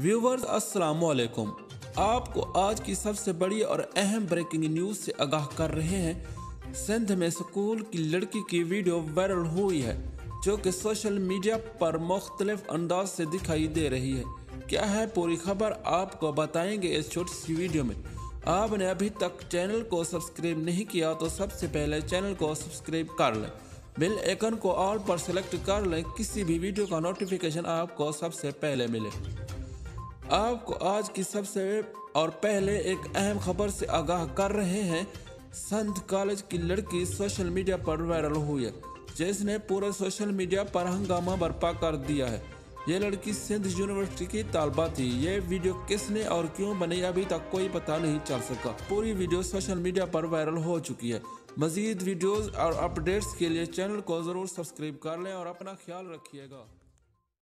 Viewers अस्सलाम वालेकुम। आपको आज की सबसे बड़ी और अहम ब्रेकिंग न्यूज़ से आगाह कर रहे हैं। सिंध में स्कूल की लड़की की वीडियो वायरल हुई है जो कि सोशल मीडिया पर मुख्तलिफ अंदाज से दिखाई दे रही है। क्या है पूरी खबर आपको बताएंगे इस छोटी सी वीडियो में। आपने अभी तक चैनल को सब्सक्राइब नहीं किया तो सबसे पहले चैनल को सब्सक्राइब कर लें, बेल आइकन को ऑल पर सेलेक्ट कर लें, किसी भी वीडियो का नोटिफिकेशन आपको सबसे पहले मिले। आपको आज की सबसे और पहले एक अहम खबर से आगाह कर रहे हैं। संत कॉलेज की लड़की सोशल मीडिया पर वायरल हुई है जिसने पूरे सोशल मीडिया पर हंगामा बर्पा कर दिया है। ये लड़की सिंध यूनिवर्सिटी की तालबा थी। ये वीडियो किसने और क्यों बनी अभी तक कोई पता नहीं चल सका। पूरी वीडियो सोशल मीडिया पर वायरल हो चुकी है। मजीद वीडियोस और अपडेट्स के लिए चैनल को जरूर सब्सक्राइब कर लें और अपना ख्याल रखिएगा।